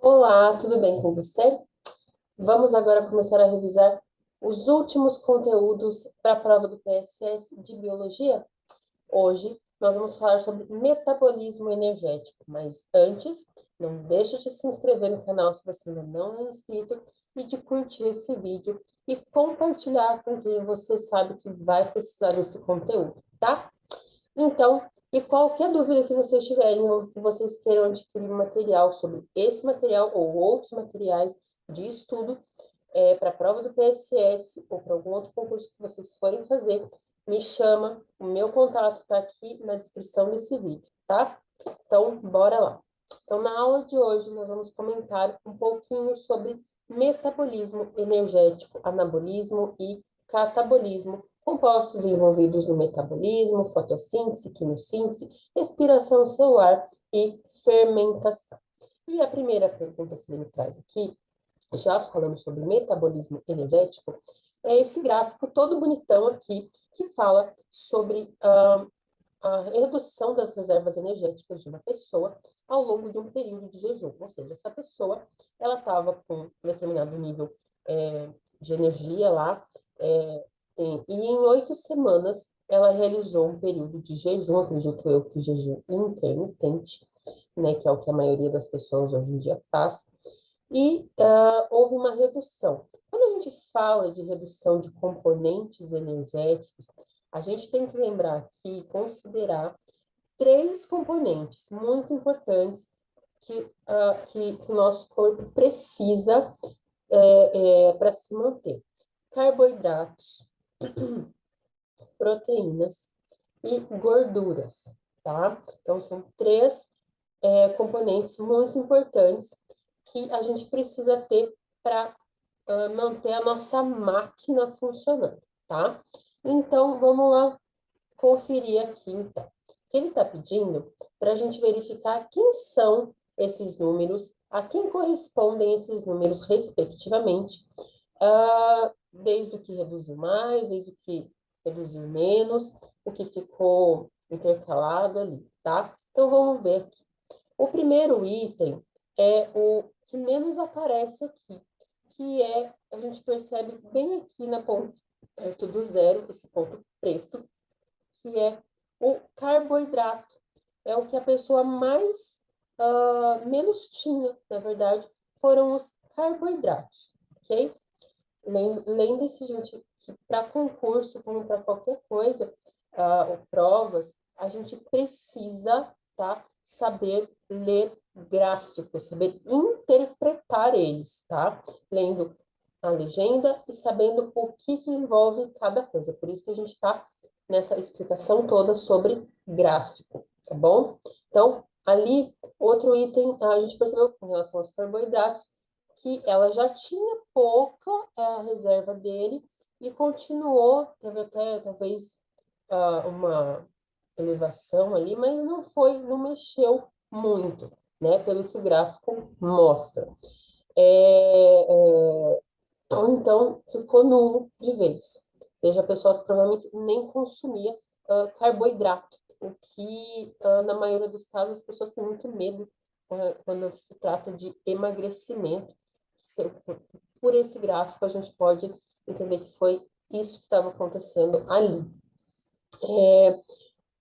Olá, tudo bem com você? Vamos agora começar a revisar os últimos conteúdos para a prova do PSS de Biologia. Hoje nós vamos falar sobre metabolismo energético, mas antes, não deixe de se inscrever no canal se você ainda não é inscrito e de curtir esse vídeo e compartilhar com quem você sabe que vai precisar desse conteúdo, tá? Então, e qualquer dúvida que vocês tiverem ou que vocês queiram adquirir material sobre esse material ou outros materiais de estudo para a prova do PSS ou para algum outro concurso que vocês forem fazer, me chama. O meu contato está aqui na descrição desse vídeo, tá? Então, bora lá. Então, na aula de hoje, nós vamos comentar um pouquinho sobre metabolismo energético, anabolismo e catabolismo, compostos envolvidos no metabolismo, fotossíntese, quimiossíntese, respiração celular e fermentação. E a primeira pergunta que ele me traz aqui, já falando sobre metabolismo energético, é esse gráfico todo bonitão aqui, que fala sobre a redução das reservas energéticas de uma pessoa ao longo de um período de jejum. Ou seja, essa pessoa, ela estava com um determinado nível de energia lá, e em 8 semanas ela realizou um período de jejum, acredito eu que jejum intermitente, né, que é o que a maioria das pessoas hoje em dia faz, e houve uma redução. Quando a gente fala de redução de componentes energéticos, a gente tem que lembrar aqui, considerar três componentes muito importantes que o nosso corpo precisa para se manter: carboidratos, proteínas e gorduras, tá? Então, são três componentes muito importantes que a gente precisa ter para manter a nossa máquina funcionando, tá? Então, vamos lá conferir aqui, então. O que ele está pedindo para a gente verificar quem são esses números, a quem correspondem esses números, respectivamente, desde o que reduziu mais, desde o que reduziu menos, o que ficou intercalado ali, tá? Então, vamos ver aqui. O primeiro item é o que menos aparece aqui, que é, a gente percebe bem aqui na ponta, perto do zero, esse ponto preto, que é o carboidrato. É o que a pessoa mais menos tinha, na verdade, foram os carboidratos, ok? Lembre-se, gente, que para concurso, como para qualquer coisa, ou provas, a gente precisa, tá, saber ler gráficos, saber interpretar eles, tá? Lendo a legenda e sabendo o que envolve cada coisa. Por isso que a gente está nessa explicação toda sobre gráfico, tá bom? Então, ali, outro item, a gente percebeu com relação aos carboidratos, que ela já tinha pouca reserva dele e continuou, teve até talvez uma elevação ali, mas não foi, não mexeu muito, né? Pelo que o gráfico mostra. Ou então ficou nulo de vez. Ou seja, a pessoa provavelmente nem consumia carboidrato, o que, na maioria dos casos, as pessoas têm muito medo quando se trata de emagrecimento. Por esse gráfico, a gente pode entender que foi isso que estava acontecendo ali.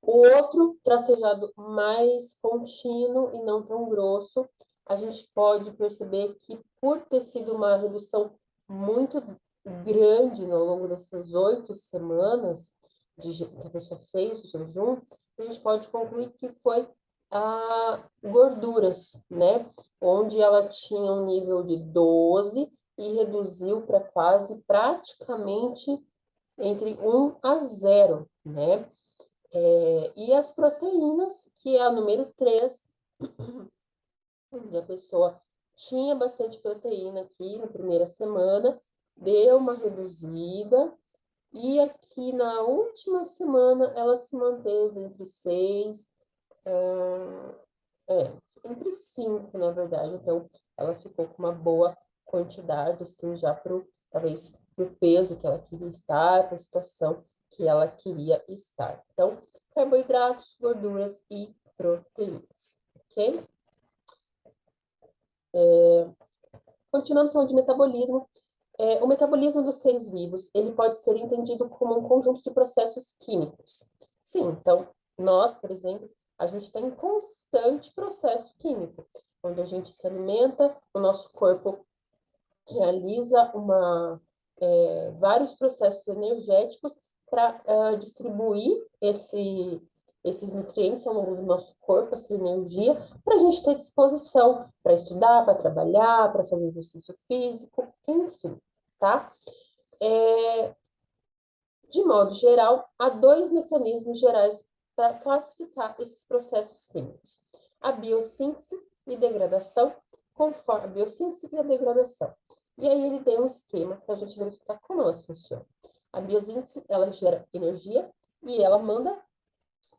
O outro, tracejado mais contínuo e não tão grosso, a gente pode perceber que, por ter sido uma redução muito grande ao longo dessas 8 semanas que a pessoa fez o jejum, a gente pode concluir que foi gorduras, né? Onde ela tinha um nível de 12 e reduziu para quase praticamente entre 1 a 0, né? E as proteínas, que é a número 3, onde a pessoa tinha bastante proteína aqui na primeira semana, deu uma reduzida, e aqui na última semana ela se manteve entre 6, entre 5, na verdade. Então, ela ficou com uma boa quantidade, assim, já talvez para o peso que ela queria estar, para a situação que ela queria estar. Então, carboidratos, gorduras e proteínas, ok? Continuando falando de metabolismo, o metabolismo dos seres vivos, ele pode ser entendido como um conjunto de processos químicos. Sim, então, nós, por exemplo, a gente tem um constante processo químico, onde a gente se alimenta, o nosso corpo realiza vários processos energéticos para distribuir esses nutrientes ao longo do nosso corpo, essa energia, para a gente ter disposição para estudar, para trabalhar, para fazer exercício físico, enfim, tá? É, de modo geral, há dois mecanismos gerais para classificar esses processos químicos: a biossíntese e degradação, conforme a biossíntese e a degradação. E aí ele tem um esquema para a gente verificar como elas funcionam. A biossíntese, ela gera energia e ela manda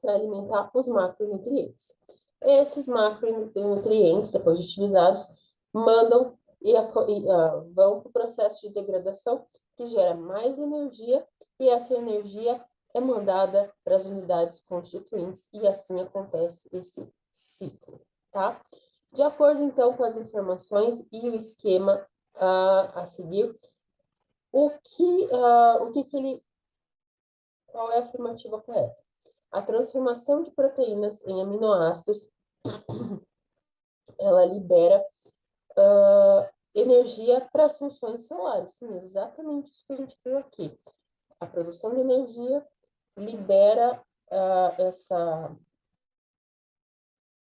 para alimentar os macronutrientes. Esses macronutrientes, depois de utilizados, mandam vão para o processo de degradação, que gera mais energia, e essa energia é mandada para as unidades constituintes, e assim acontece esse ciclo, tá? De acordo, então, com as informações e o esquema a seguir, qual é a afirmativa correta? A transformação de proteínas em aminoácidos, ela libera energia para as funções celulares. Sim, exatamente isso que a gente viu aqui. A produção de energia libera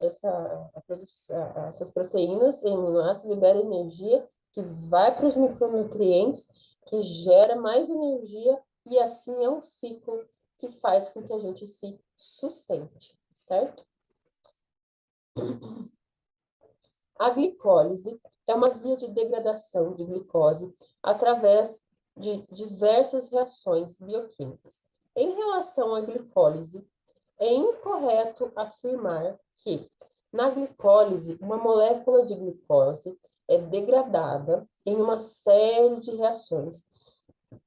essas proteínas em aminoácidos, libera energia que vai para os micronutrientes, que gera mais energia, e assim é um ciclo que faz com que a gente se sustente, certo? A glicólise é uma via de degradação de glicose através de diversas reações bioquímicas. Em relação à glicólise, é incorreto afirmar que, na glicólise, uma molécula de glicose é degradada em uma série de reações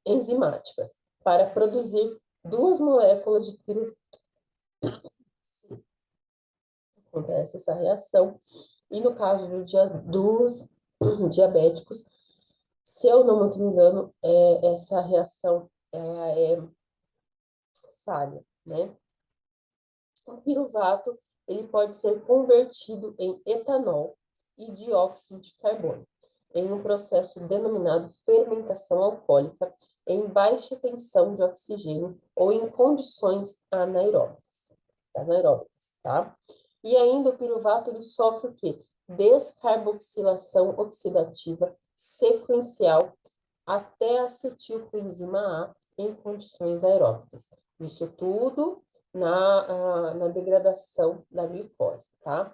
enzimáticas para produzir duas moléculas de piruvate. Acontece essa reação. E no caso dos diabéticos, se eu não muito me engano, essa reação ela é falha, né? O piruvato ele pode ser convertido em etanol e dióxido de carbono, em um processo denominado fermentação alcoólica, em baixa tensão de oxigênio ou em condições anaeróbicas, tá? E ainda o piruvato ele sofre o quê? Descarboxilação oxidativa sequencial até acetilcoenzima A em condições aeróbicas. Isso tudo na degradação da glicose, tá?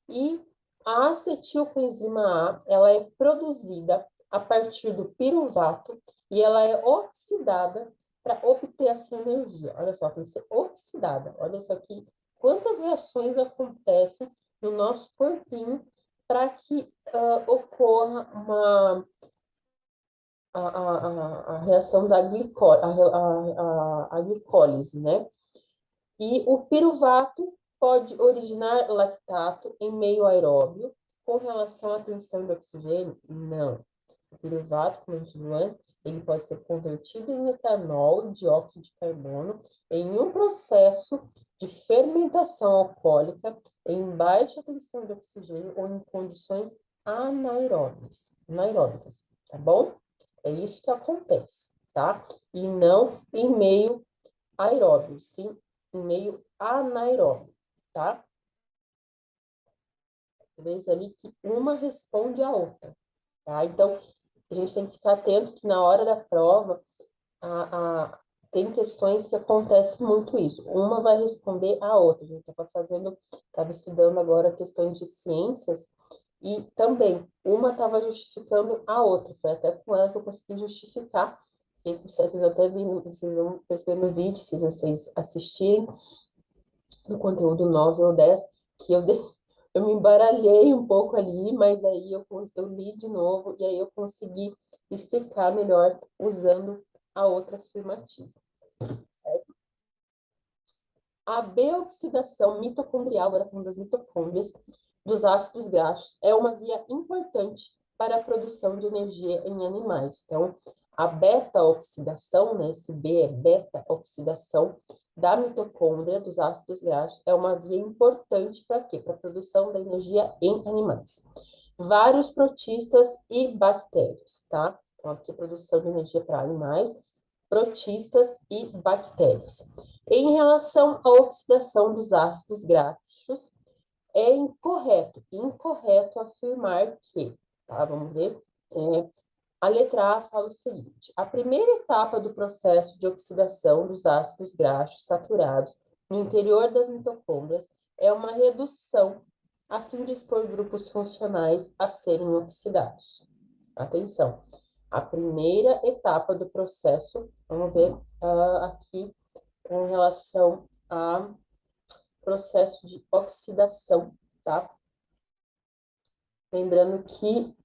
E a acetilcoenzima A, ela é produzida a partir do piruvato e ela é oxidada para obter essa energia. Olha só, tem que ser oxidada. Olha só aqui quantas reações acontecem no nosso corpinho para que ocorra a reação da glicólise, né? E o piruvato pode originar lactato em meio aeróbio com relação à tensão de oxigênio? Não. O piruvato, como a gente viu antes, ele pode ser convertido em etanol e dióxido de carbono em um processo de fermentação alcoólica em baixa tensão de oxigênio ou em condições anaeróbicas, tá bom? É isso que acontece, tá? E não em meio aeróbio, sim em meio anaeróbio, tá? Veja ali que uma responde à outra, tá? Então, a gente tem que ficar atento que na hora da prova, tem questões que acontecem muito isso. Uma vai responder à outra. A gente estava estudando agora questões de ciências e também uma estava justificando a outra. Foi até com ela que eu consegui justificar. E vocês até viram, vocês vão perceber no vídeo, se vocês assistirem, no conteúdo 9 ou 10 que eu me embaralhei um pouco ali, mas aí eu li de novo e aí eu consegui explicar melhor usando a outra afirmativa. Certo? A beoxidação mitocondrial, agora falando das mitocôndrias, dos ácidos graxos é uma via importante para a produção de energia em animais. Então, a beta-oxidação, né, esse B é beta-oxidação da mitocôndria dos ácidos graxos, é uma via importante para quê? Para a produção da energia em animais. Vários protistas e bactérias, tá? Então, aqui a produção de energia para animais, protistas e bactérias. Em relação à oxidação dos ácidos graxos, é incorreto afirmar que, tá? Vamos ver. A letra A fala o seguinte: a primeira etapa do processo de oxidação dos ácidos graxos saturados no interior das mitocôndrias é uma redução a fim de expor grupos funcionais a serem oxidados. Atenção, a primeira etapa do processo, vamos ver aqui com relação a processo de oxidação, tá? Lembrando que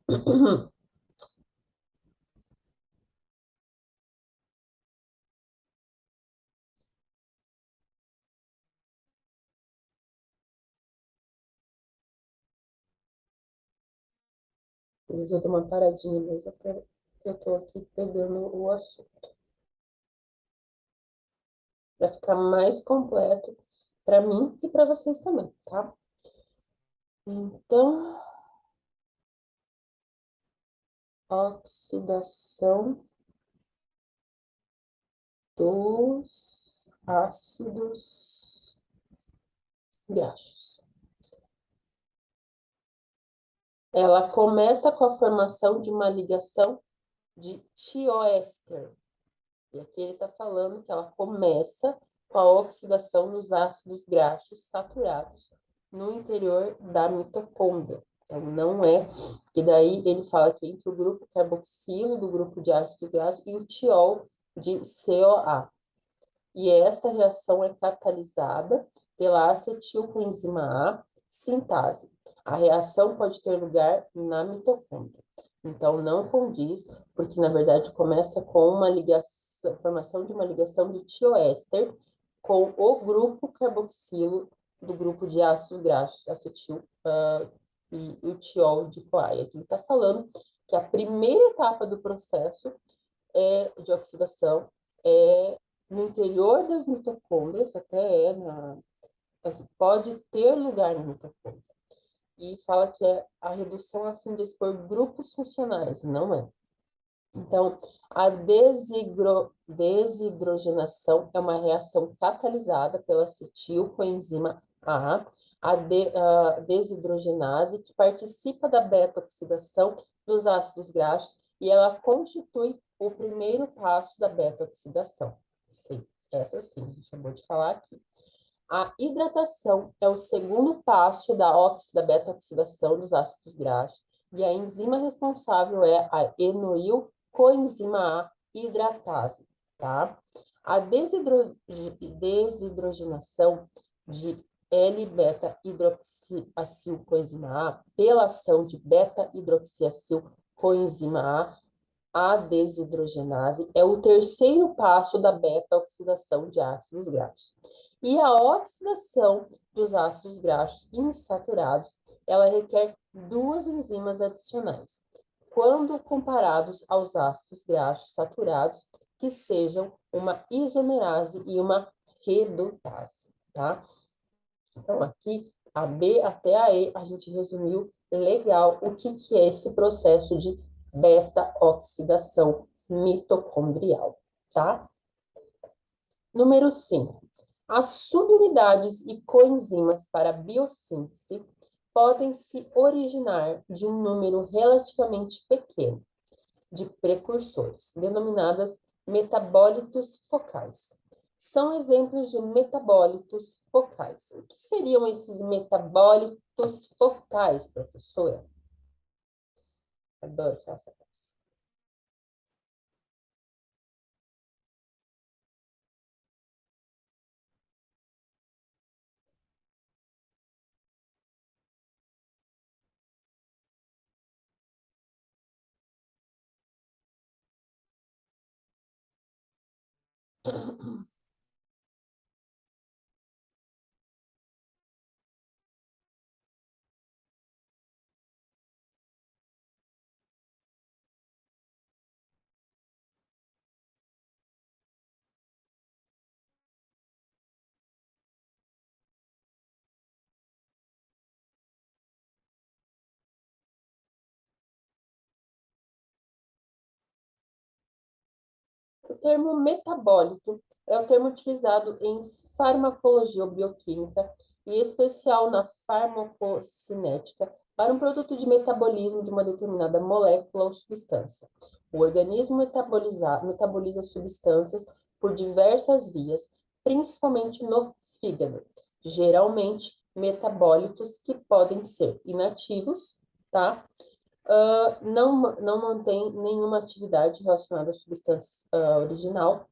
às vezes eu dou uma paradinha, mas é porque eu tô aqui pegando o assunto, para ficar mais completo para mim e para vocês também, tá? Então, oxidação dos ácidos graxos. Ela começa com a formação de uma ligação de tioéster. E aqui ele está falando que ela começa com a oxidação dos ácidos graxos saturados no interior da mitocôndria. Então, não é, que daí ele fala que entre o grupo carboxilo do grupo de ácido graxo e o tiol de CoA. E esta reação é catalisada pela acetilcoenzima A sintase. A reação pode ter lugar na mitocôndria. Então, não condiz, porque na verdade começa com uma ligação, formação de uma ligação de tioéster com o grupo carboxilo do grupo de ácidos graxos, acetil e o tiol de CoA. E aqui ele está falando que a primeira etapa do processo de oxidação é no interior das mitocôndrias, até pode ter lugar na mitocôndria. E fala que é a redução a fim de expor grupos funcionais, não é? Então, a desidrogenação é uma reação catalisada pela acetilcoenzima a desidrogenase, que participa da beta-oxidação dos ácidos graxos e ela constitui o primeiro passo da beta-oxidação. Sim, essa sim, a gente acabou de falar aqui. A hidratação é o segundo passo da beta-oxidação dos ácidos graxos e a enzima responsável é a enoil-coenzima A hidratase, tá? A desidrogenação de L-beta-hidroxiacilcoenzima A pela ação de beta-hidroxiacilcoenzima A desidrogenase é o terceiro passo da beta-oxidação de ácidos graxos. E a oxidação dos ácidos graxos insaturados, ela requer duas enzimas adicionais, quando comparados aos ácidos graxos saturados, que sejam uma isomerase e uma redutase, tá? Então, aqui, a B até a E, a gente resumiu legal o que é esse processo de beta-oxidação mitocondrial, tá? Número 5. As subunidades e coenzimas para biossíntese podem se originar de um número relativamente pequeno de precursores, denominadas metabólitos focais. São exemplos de metabólitos focais. O que seriam esses metabólitos focais, professora? Adoro fazer essa classe. termo metabólito é o termo utilizado em farmacologia ou bioquímica, e em especial na farmacocinética, para um produto de metabolismo de uma determinada molécula ou substância. O organismo metaboliza substâncias por diversas vias, principalmente no fígado, geralmente metabólitos que podem ser inativos, tá? Não mantém nenhuma atividade relacionada à substância original,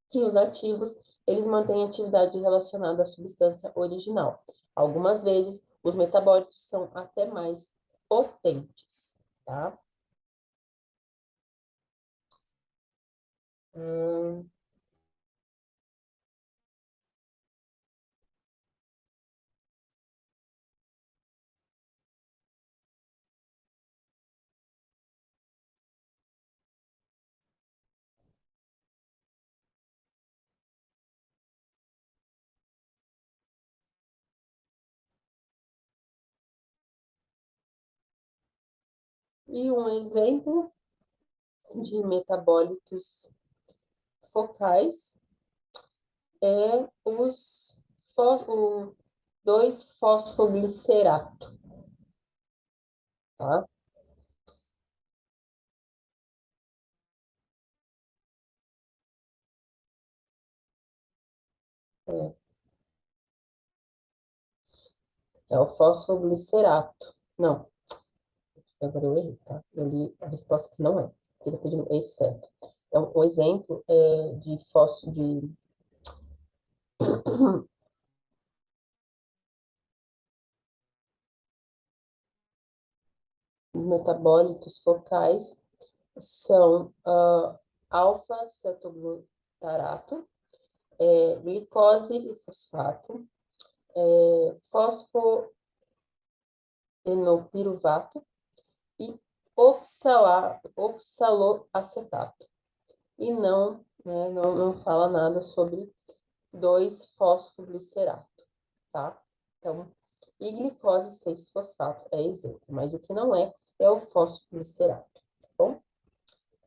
que os ativos, eles mantêm atividade relacionada à substância original. Algumas vezes, os metabólitos são até mais potentes, tá? Hum, e um exemplo de metabólitos focais é o 2-fosfoglicerato, tá? É, é o fosfoglicerato. Não, agora eu errei, tá? Eu li a resposta que não é. Ele tá pedindo esse certo. Então, o exemplo é de fósforo de metabólitos focais são alfa-cetoglutarato, glicose e fosfato, fosfoenopiruvato e oxaloacetato. E não fala nada sobre 2-fosfoglicerato, tá? Então, e glicose 6-fosfato é exemplo, mas o que não é o fosfoglicerato, tá bom?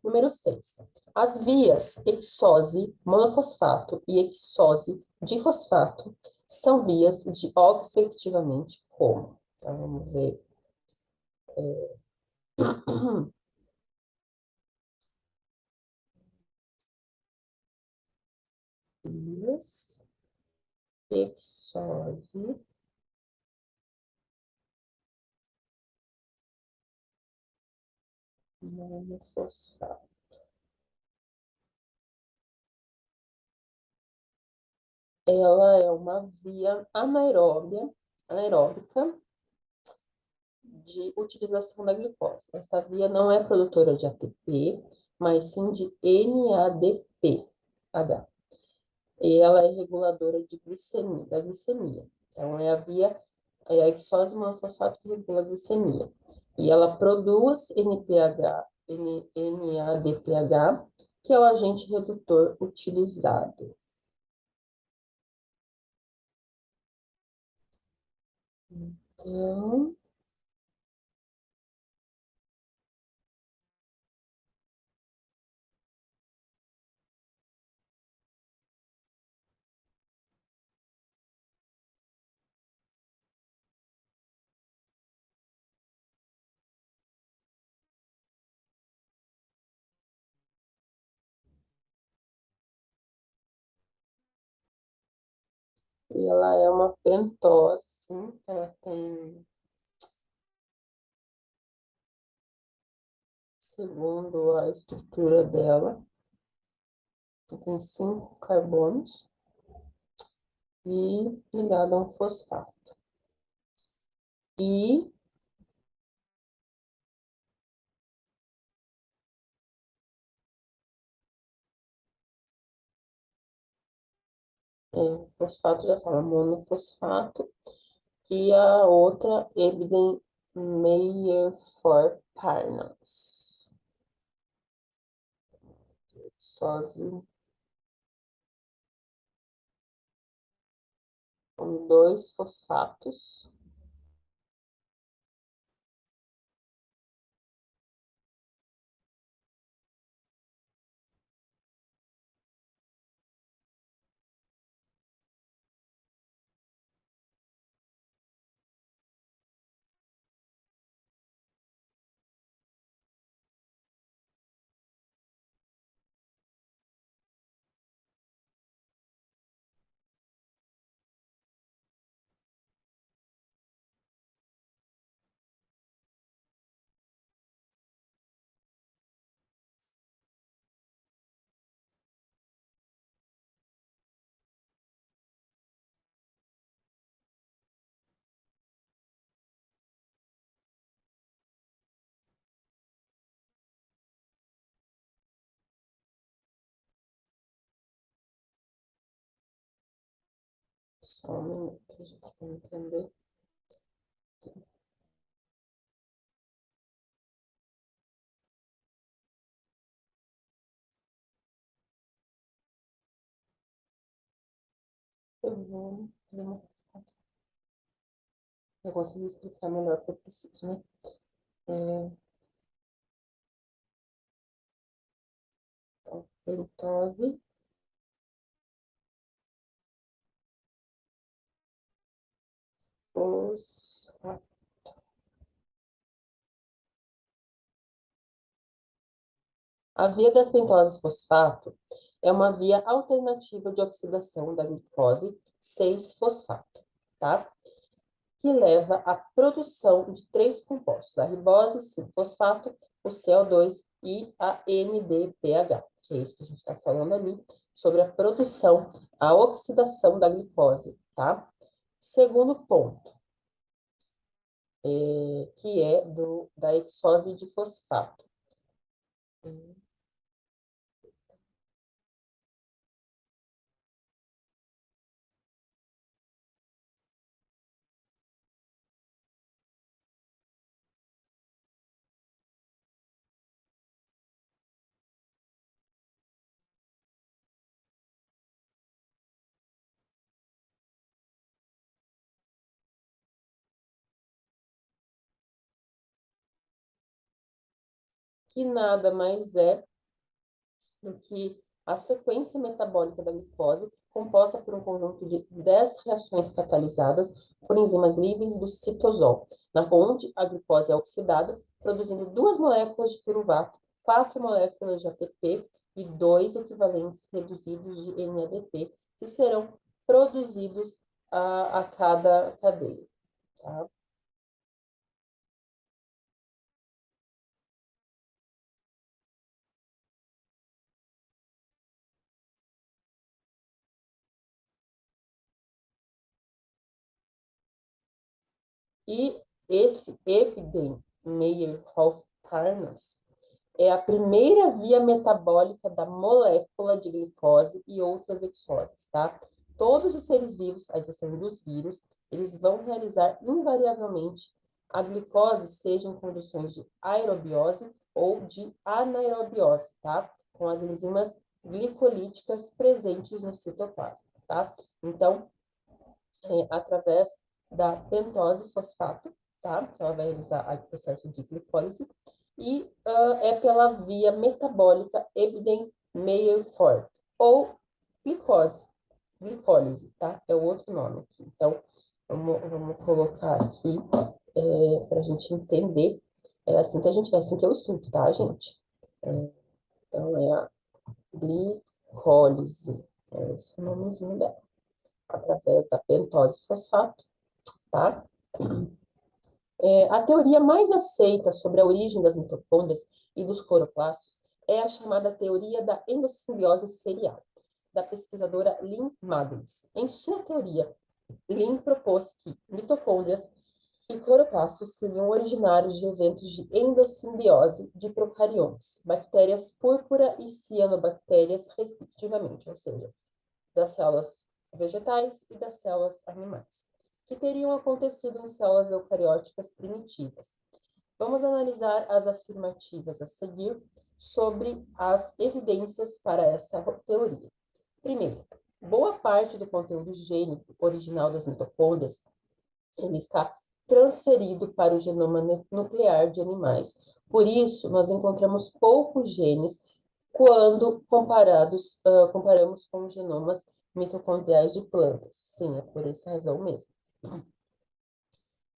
Número 6. As vias hexose monofosfato e hexose difosfato são vias de respectivamente, como? Então, vamos ver. Vias hexose monofosfato. Ela é uma via anaeróbica de utilização da glicose. Esta via não é produtora de ATP, mas sim de NADPH. E ela é reguladora de glicemia, da glicemia. Então, é a hexose monofosfato que regula a glicemia. E ela produz NADPH, que é o agente redutor utilizado. Então, e ela é uma pentose, sim, ela tem, segundo a estrutura dela, tem 5 carbonos e ligado a um fosfato. E fosfato já fala monofosfato, e a outra, Ebden-Meyer-for Parnas. Sozinho, com 2 fosfatos. Só um minuto, gente, para entender. Eu consegui explicar melhor o que eu preciso, né? É, então, pentose, fosfato. A via das pentoses fosfato é uma via alternativa de oxidação da glicose 6-fosfato, tá? Que leva à produção de três compostos, a ribose, 5-fosfato, o CO2 e a NDPH, que é isso que a gente está falando ali, sobre a produção, a oxidação da glicose, tá? Segundo ponto, que é da hexose de fosfato. Que nada mais é do que a sequência metabólica da glicose, composta por um conjunto de 10 reações catalisadas por enzimas livres do citosol, na onde a glicose é oxidada, produzindo duas moléculas de piruvato, quatro moléculas de ATP e dois equivalentes reduzidos de NADP, que serão produzidos a cada cadeia. Tá? E esse Epstein-Mayer-Hoff-Parnas é a primeira via metabólica da molécula de glicose e outras exoses, tá? Todos os seres vivos, à exceção dos vírus, eles vão realizar invariavelmente a glicose, seja em condições de aerobiose ou de anaerobiose, tá? Com as enzimas glicolíticas presentes no citoplasma, tá? Então, através da pentose fosfato, tá? Que ela vai realizar o processo de glicólise, e é pela via metabólica Ebden-Meyerfort, ou glicólise, tá? É o outro nome aqui. Então, vamos colocar aqui para a gente entender. É assim que eu estudo, tá, gente? Então, é a glicólise, é esse o nomezinho dela, através da pentose fosfato, tá? A teoria mais aceita sobre a origem das mitocôndrias e dos cloroplastos é a chamada teoria da endossimbiose serial, da pesquisadora Lynn Magnus. Em sua teoria, Lynn propôs que mitocôndrias e cloroplastos seriam originários de eventos de endossimbiose de procariontes, bactérias púrpura e cianobactérias, respectivamente, ou seja, das células vegetais e das células animais, que teriam acontecido em células eucarióticas primitivas. Vamos analisar as afirmativas a seguir sobre as evidências para essa teoria. Primeiro, boa parte do conteúdo gênico original das mitocôndrias ele está transferido para o genoma nuclear de animais. Por isso, nós encontramos poucos genes quando comparamos com genomas mitocondriais de plantas. Sim, é por essa razão mesmo.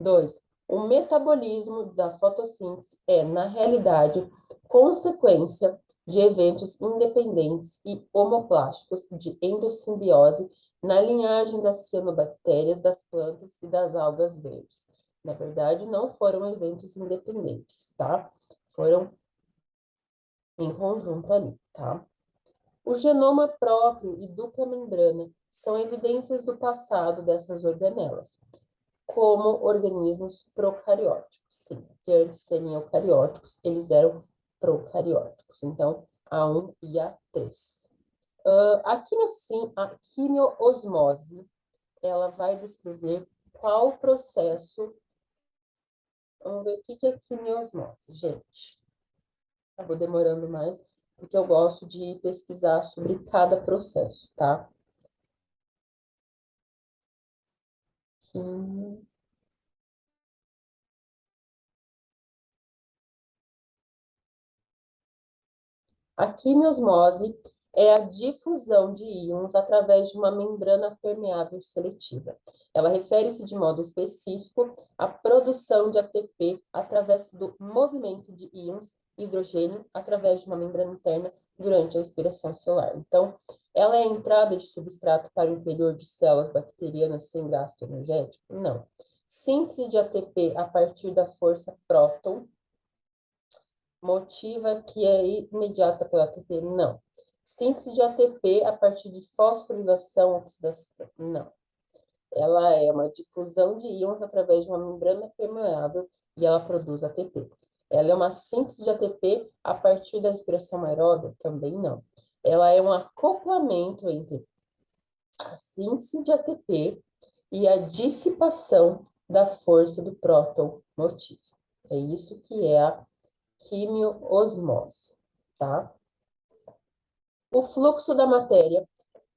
2. O metabolismo da fotossíntese é, na realidade, consequência de eventos independentes e homoplásticos de endossimbiose na linhagem das cianobactérias das plantas e das algas verdes. Na verdade, não foram eventos independentes, tá? Foram em conjunto ali, tá? O genoma próprio e dupla membrana são evidências do passado dessas organelas como organismos procarióticos. Sim, que antes seriam eucarióticos, eles eram procarióticos. Então, A1 e A3. A quimioosmose ela vai descrever qual processo. Vamos ver o que é quimiosmose, gente. Acabou demorando mais, porque eu gosto de pesquisar sobre cada processo, tá? Quim- A quimiosmose é a difusão de íons através de uma membrana permeável seletiva. Ela refere-se de modo específico à produção de ATP através do movimento de íons hidrogênio através de uma membrana interna durante a respiração celular. Então, ela é a entrada de substrato para o interior de células bacterianas sem gasto energético? Não. Síntese de ATP a partir da força próton motiva que é imediata pela ATP? Não. Síntese de ATP a partir de fosforilação, oxidação? Não. Ela é uma difusão de íons através de uma membrana permeável e ela produz ATP. Ela é uma síntese de ATP a partir da respiração aeróbica? Também não. Ela é um acoplamento entre a síntese de ATP e a dissipação da força do próton motivo. É isso que é a quimioosmose, tá? O fluxo da matéria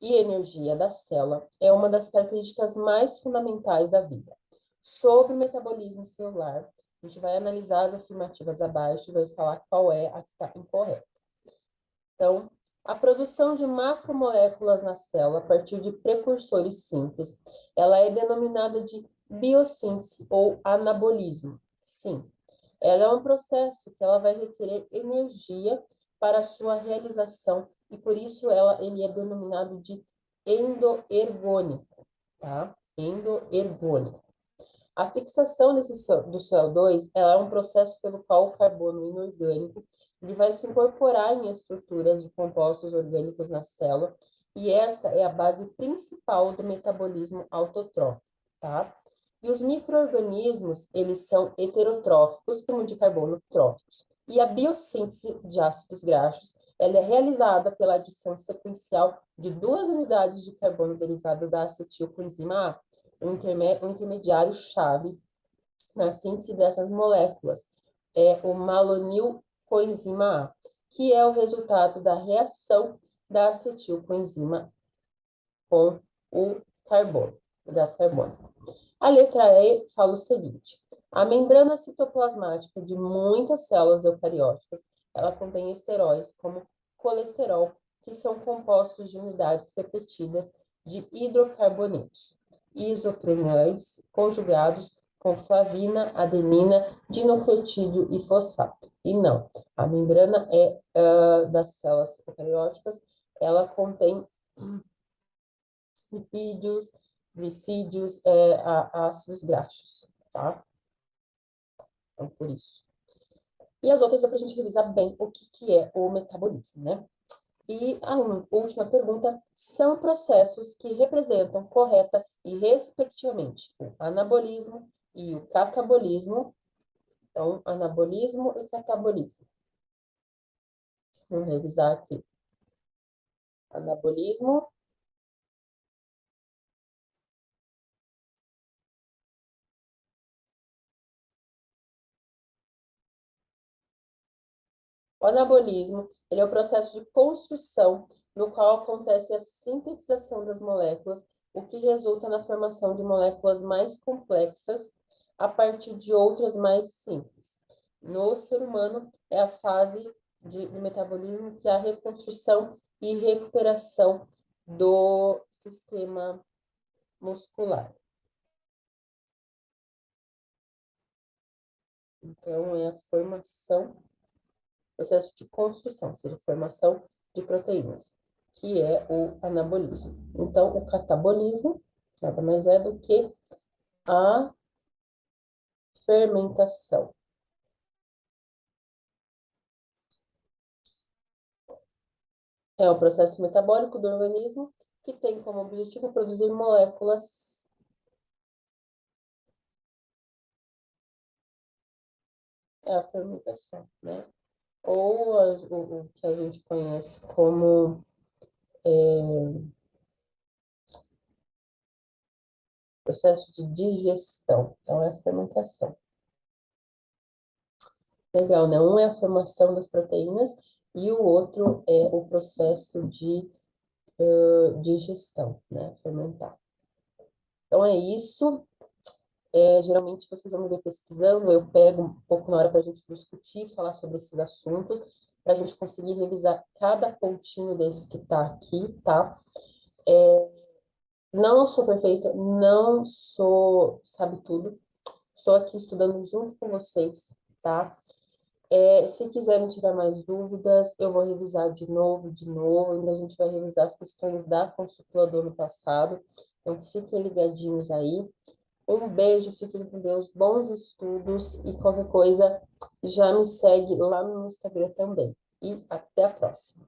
e energia da célula é uma das características mais fundamentais da vida. Sobre o metabolismo celular, a gente vai analisar as afirmativas abaixo e vai falar qual é a que está incorreta. Então, a produção de macromoléculas na célula a partir de precursores simples, ela é denominada de biossíntese ou anabolismo. Sim, ela é um processo que ela vai requerer energia para a sua realização e por isso ele é denominado de endoergônico, tá? Endoergônico. A fixação do CO2 ela é um processo pelo qual o carbono inorgânico ele vai se incorporar em estruturas de compostos orgânicos na célula, e esta é a base principal do metabolismo autotrófico, tá? E os micro-organismos, eles são heterotróficos, como de carbono tróficos. E a biossíntese de ácidos graxos, ela é realizada pela adição sequencial de duas unidades de carbono derivadas da acetilcoenzima A, um intermediário-chave na síntese dessas moléculas, é o malonil coenzima A, que é o resultado da reação da acetilcoenzima com o carbono, o gás carbônico. A letra E fala o seguinte: a membrana citoplasmática de muitas células eucarióticas, ela contém esteróis como colesterol, que são compostos de unidades repetidas de hidrocarbonetos, isoprenoides conjugados com flavina, adenina, dinucleotídeo e fosfato. E não, a membrana das células eucarióticas, ela contém lipídios, glicídios, ácidos graxos, tá? Então, por isso. E as outras é para a gente revisar bem o que é o metabolismo, né? E a última pergunta, são processos que representam correta e respectivamente o anabolismo e o catabolismo. Então, anabolismo e catabolismo. Vamos revisar aqui. Anabolismo. O anabolismo, ele é o processo de construção no qual acontece a sintetização das moléculas, o que resulta na formação de moléculas mais complexas a partir de outras mais simples. No ser humano, é a fase do metabolismo que é a reconstrução e recuperação do sistema muscular. Então, é a formação processo de construção, ou seja, formação de proteínas, que é o anabolismo. Então, o catabolismo nada mais é do que a fermentação. É o processo metabólico do organismo que tem como objetivo produzir moléculas. É a fermentação, né? Ou o que a gente conhece como processo de digestão. Então, é a fermentação. Legal, né? Um é a formação das proteínas e o outro é o processo de digestão, né? Fermentar. Então, é isso. Geralmente vocês vão me ver pesquisando, eu pego um pouco na hora para a gente discutir, falar sobre esses assuntos, para a gente conseguir revisar cada pontinho desse que está aqui, tá? Não sou perfeita, não sou, sabe tudo. Estou aqui estudando junto com vocês, tá? Se quiserem tirar mais dúvidas, eu vou revisar de novo, de novo. Ainda a gente vai revisar as questões da consulta do ano passado. Então, fiquem ligadinhos aí. Um beijo, fiquem com Deus, bons estudos e qualquer coisa já me segue lá no Instagram também. E até a próxima.